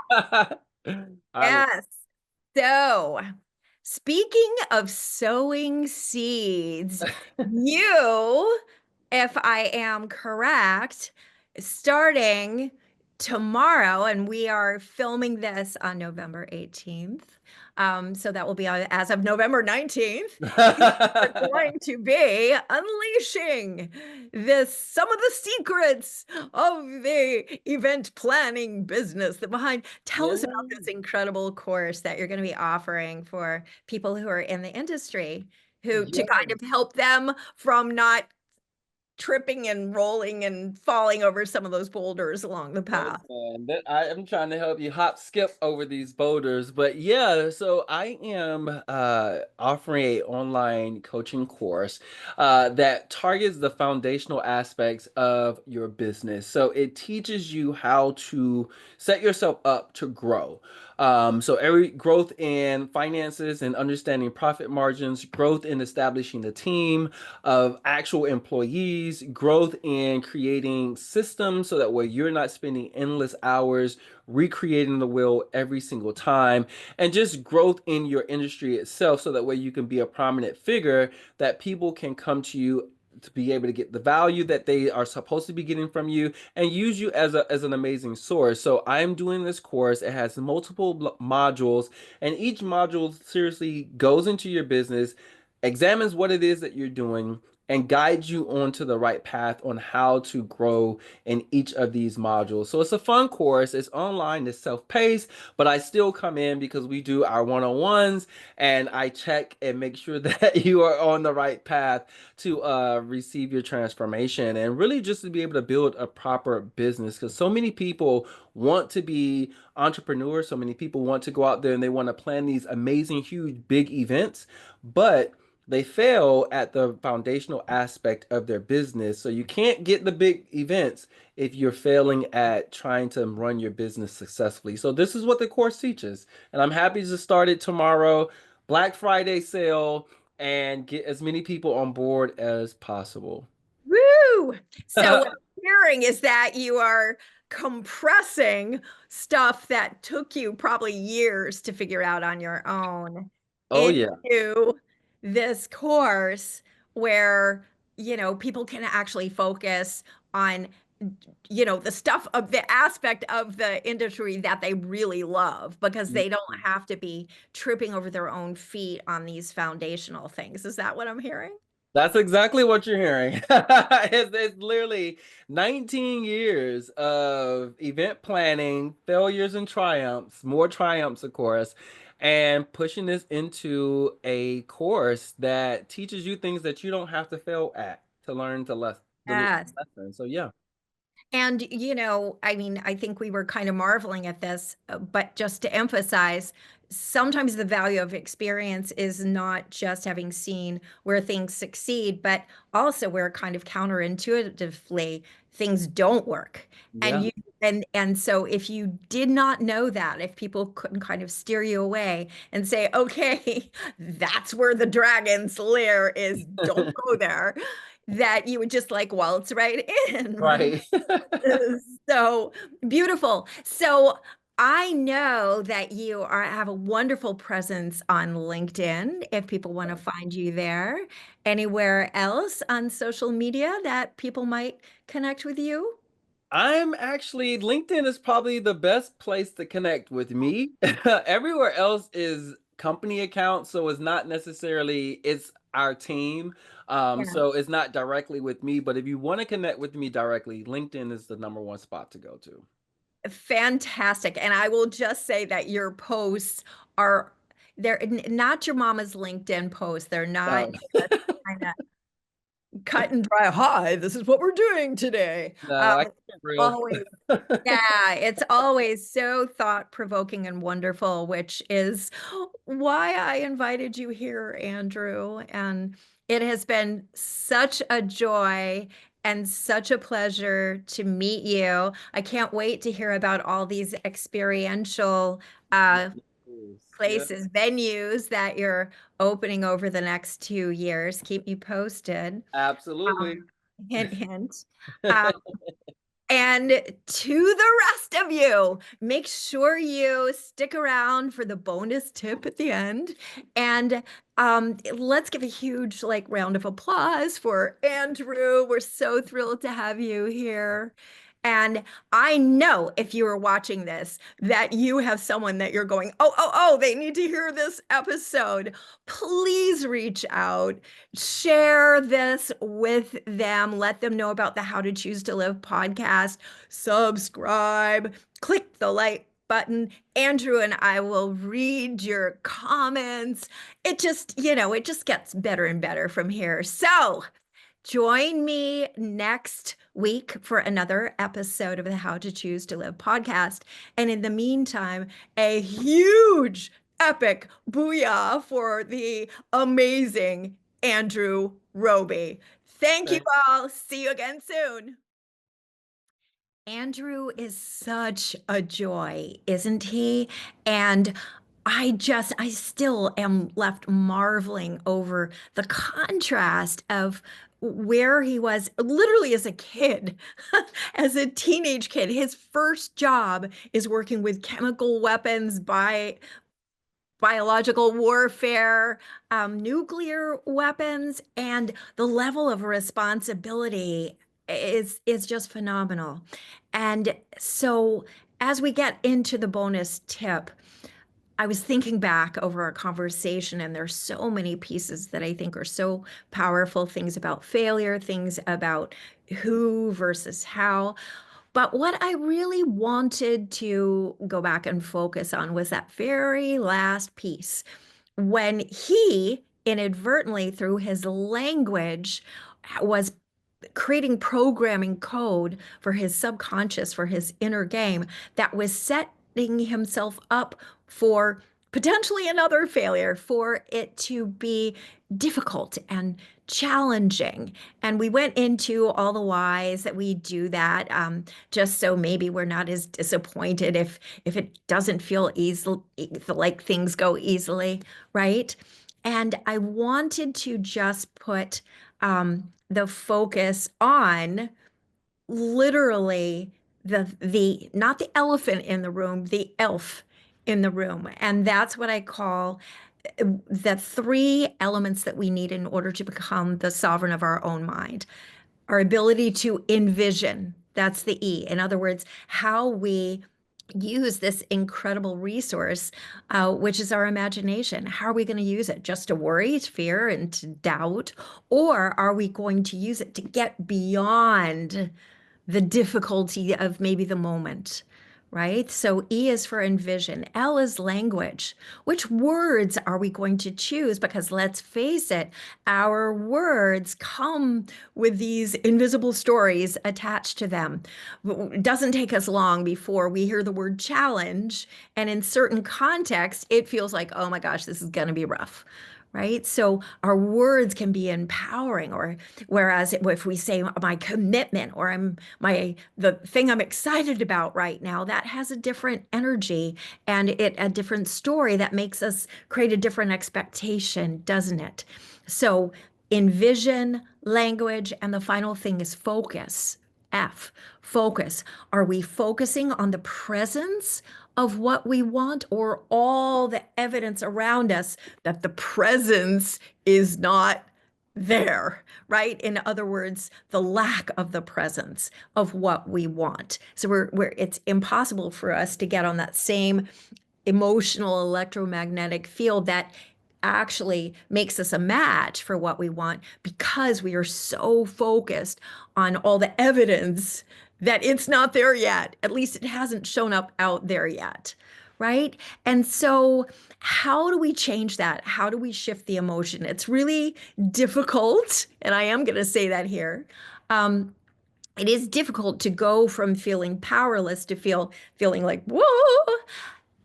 I yes. So, speaking of sowing seeds, you, if I am correct, starting tomorrow, and we are filming this on November 18th. So that will be on as of November 19th. Are going to be unleashing some of the secrets of the event planning business that behind. Tell us about Yeah. this incredible course that you're going to be offering for people who are in the industry who to kind Yeah. of help them from not tripping and rolling and falling over some of those boulders along the path. Listen, I am trying to help you hop skip over these boulders, but yeah, so I am offering a online coaching course that targets the foundational aspects of your business. So it teaches you how to set yourself up to grow. So every growth in finances and understanding profit margins, growth in establishing a team of actual employees, growth in creating systems so that way you're not spending endless hours recreating the wheel every single time, and just growth in your industry itself so that way you can be a prominent figure that people can come to you to be able to get the value that they are supposed to be getting from you and use you as an amazing source. So I'm doing this course. It has multiple modules, and each module seriously goes into your business, examines what it is that you're doing, and guides you onto the right path on how to grow in each of these modules. So it's a fun course. It's online, it's self-paced, but I still come in because we do our one-on-ones and I check and make sure that you are on the right path to receive your transformation and really just to be able to build a proper business, because so many people want to be entrepreneurs. So many people want to go out there and they want to plan these amazing, huge, big events, but they fail at the foundational aspect of their business. So you can't get the big events if you're failing at trying to run your business successfully. So this is what the course teaches. And I'm happy to start it tomorrow. Black Friday sale, and get as many people on board as possible. Woo! So what I'm hearing is that you are compressing stuff that took you probably years to figure out on your own Oh yeah. into this course where, people can actually focus on, the stuff of the aspect of the industry that they really love, because they don't have to be tripping over their own feet on these foundational things. Is that what I'm hearing? That's exactly what you're hearing. It's literally 19 years of event planning, failures and triumphs, more triumphs, of course, and pushing this into a course that teaches you things that you don't have to fail at to learn the Yes. lesson. So yeah. And, I mean, I think we were kind of marveling at this, but just to emphasize, sometimes the value of experience is not just having seen where things succeed, but also where kind of counterintuitively things don't work. And Yeah. you and so if you did not know that, if people couldn't kind of steer you away and say, okay, that's where the dragon's lair is, don't go there, that you would just like waltz right in, right? Right. So beautiful. So I know that you have a wonderful presence on LinkedIn if people want to find you there. Anywhere else on social media that people might connect with you? I'm actually, LinkedIn is probably the best place to connect with me. Everywhere else is company accounts, so it's not necessarily, it's our team. Yeah. So it's not directly with me, but if you want to connect with me directly, LinkedIn is the number one spot to go to. Fantastic. And I will just say that your posts are they're not your mama's LinkedIn posts. They're not No, just kind of cut and dry. Hi, this is what we're doing today. no, I keep it real. Always. Yeah, it's always so thought-provoking and wonderful, which is why I invited you here, Andrew. And it has been such a joy and such a pleasure to meet you. I can't wait to hear about all these experiential Yeah, places, venues that you're opening over the next 2 years. Keep me posted. absolutely. Um, hint, hint. Um, and to the rest of you, make sure you stick around for the bonus tip at the end. And let's give a huge round of applause for Andrew. We're so thrilled to have you here. And I know if you are watching this that you have someone that you're going, oh, they need to hear this episode. Please reach out, share this with them, let them know about the How to Choose to Live podcast, subscribe, click the like button. Andrew and I will read your comments. It just gets better and better from here. So, join me next week for another episode of the How to Choose to Live podcast. And in the meantime, a huge, epic booyah for the amazing Andrew Roby. Thank you Thank all. See you again soon. Andrew is such a joy, isn't he? And I still am left marveling over the contrast of where he was literally as a kid, as a teenage kid. His first job is working with chemical weapons, biological warfare, nuclear weapons, and the level of responsibility is just phenomenal. And so, as we get into the bonus tip, I was thinking back over our conversation, and there's so many pieces that I think are so powerful, things about failure, things about who versus how. But what I really wanted to go back and focus on was that very last piece when he inadvertently, through his language, was creating programming code for his subconscious, for his inner game that was setting himself up for potentially another failure, for it to be difficult and challenging. And we went into all the whys that we do that, just so maybe we're not as disappointed if it doesn't feel easy, like things go easily, right? And I wanted to just put the focus on literally the not the elephant in the room, the elf in the room. And that's what I call the three elements that we need in order to become the sovereign of our own mind. Our ability to envision, that's the E. In other words, how we use this incredible resource, which is our imagination. How are we going to use it? Just to worry, to fear, and to doubt? Or are we going to use it to get beyond the difficulty of maybe the moment, right? So E is for envision, L is language. Which words are we going to choose? Because let's face it, our words come with these invisible stories attached to them. It doesn't take us long before we hear the word challenge, and in certain contexts, it feels like, oh my gosh, this is going to be rough. Right. So our words can be empowering, or whereas if we say my commitment or the thing I'm excited about right now, that has a different energy and a different story that makes us create a different expectation, doesn't it? So envision, language, and the final thing is focus. F, focus. Are we focusing on the presence of what we want, or all the evidence around us that the presence is not there, right? In other words, the lack of the presence of what we want. So it's impossible for us to get on that same emotional electromagnetic field that actually makes us a match for what we want, because we are so focused on all the evidence that it's not there yet. At least it hasn't shown up out there yet, right? And so, how do we change that? How do we shift the emotion? It's really difficult, and I am going to say that here. It is difficult to go from feeling powerless to feeling like, whoa,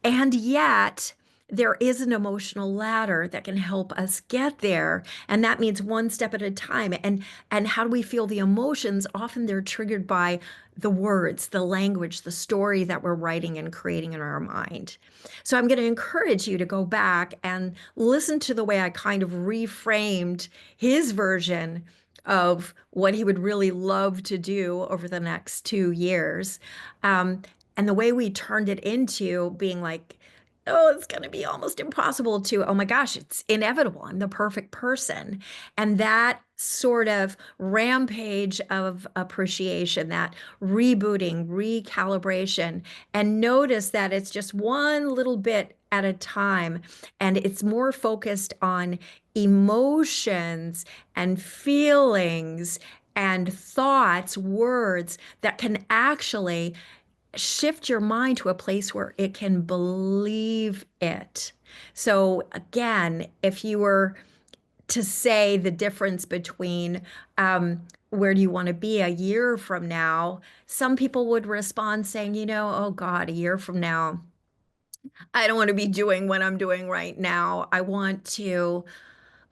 and yet, there is an emotional ladder that can help us get there. And that means one step at a time. And how do we feel the emotions? Often they're triggered by the words, the language, the story that we're writing and creating in our mind. So I'm going to encourage you to go back and listen to the way I kind of reframed his version of what he would really love to do over the next 2 years. And the way we turned it into being like, oh, it's going to be almost impossible to, oh my gosh, it's inevitable. I'm the perfect person. And that sort of rampage of appreciation, that rebooting, recalibration, and notice that it's just one little bit at a time. And it's more focused on emotions and feelings and thoughts, words that can actually shift your mind to a place where it can believe it. So, again, if you were to say the difference between where do you want to be a year from now, some people would respond saying, oh God, a year from now, I don't want to be doing what I'm doing right now. I want to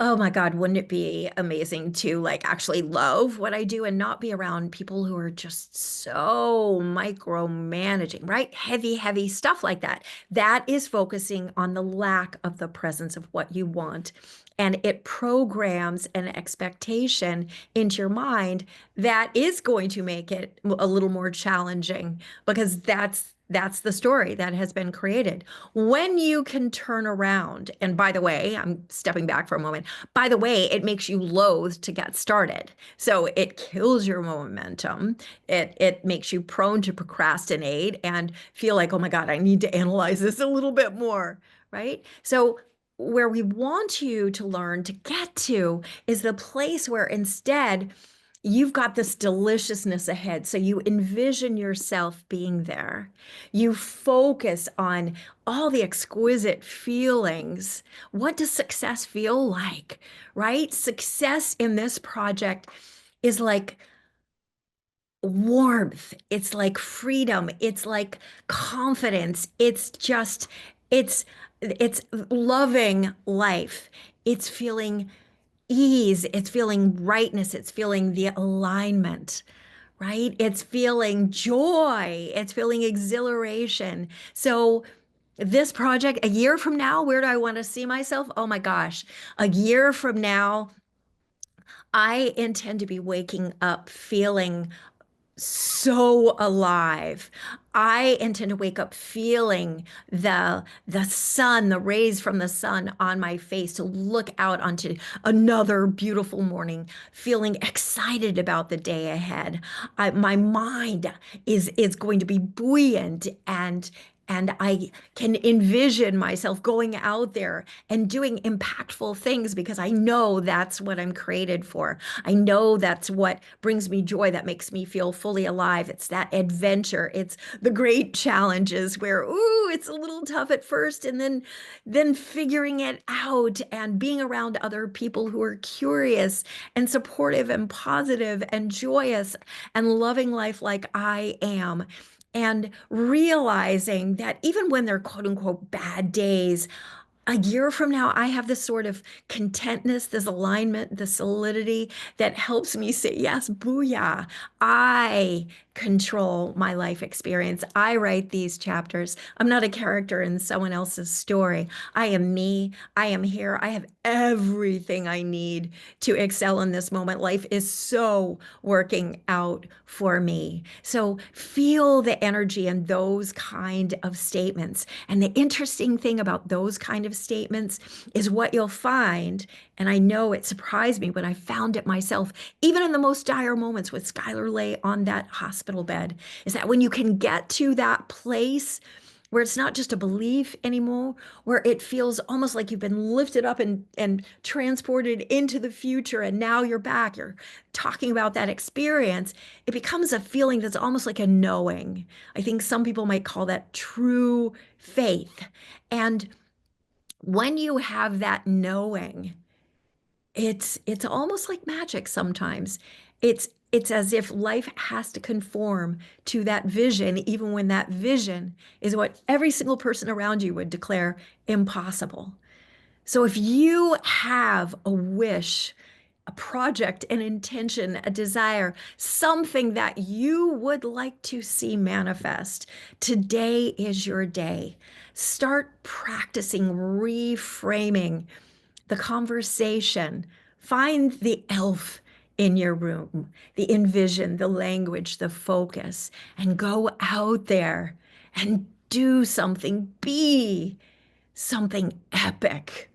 Oh my God, wouldn't it be amazing to like actually love what I do and not be around people who are just so micromanaging, right? Heavy, heavy stuff like that. That is focusing on the lack of the presence of what you want. And it programs an expectation into your mind that is going to make it a little more challenging because that's the story that has been created. When you can turn around, and by the way, I'm stepping back for a moment. By the way, it makes you loath to get started. So it kills your momentum. It makes you prone to procrastinate and feel like, oh my God, I need to analyze this a little bit more, right? So where we want you to learn to get to is the place where instead you've got this deliciousness ahead. So you envision yourself being there. You focus on all the exquisite feelings. What does success feel like, right? Success in this project is like warmth. It's like freedom. It's like confidence. It's, it's loving life. It's feeling ease, it's feeling rightness, it's feeling the alignment, right? It's feeling joy, it's feeling exhilaration. So, this project, a year from now, where do I want to see myself? Oh my gosh, a year from now, I intend to be waking up feeling so alive. I intend to wake up feeling the sun, the rays from the sun on my face, to look out onto another beautiful morning, feeling excited about the day ahead. My mind is going to be buoyant and I can envision myself going out there and doing impactful things because I know that's what I'm created for. I know that's what brings me joy, that makes me feel fully alive. It's that adventure. It's the great challenges where, ooh, it's a little tough at first, and then figuring it out and being around other people who are curious and supportive and positive and joyous and loving life like I am, and realizing that even when they're quote unquote bad days, a year from now, I have this sort of contentness, this alignment, this solidity that helps me say, yes, booyah, I control my life experience. I write these chapters. I'm not a character in someone else's story. I am me. I am here. I have everything I need to excel in this moment. Life is so working out for me. So feel the energy in those kind of statements. And the interesting thing about those kind of statements is what you'll find, and I know it surprised me when I found it myself, even in the most dire moments with Skylar lay on that hospital bed, is that when you can get to that place where it's not just a belief anymore, where it feels almost like you've been lifted up and transported into the future, and now you're back, you're talking about that experience, it becomes a feeling that's almost like a knowing. I think some people might call that true faith. And when you have that knowing, it's almost like magic sometimes. It's as if life has to conform to that vision, even when that vision is what every single person around you would declare impossible. So if you have a wish, a project, an intention, a desire, something that you would like to see manifest, today is your day. Start practicing reframing the conversation. Find the elf in your room, the envision, the language, the focus, and go out there and do something, be something epic.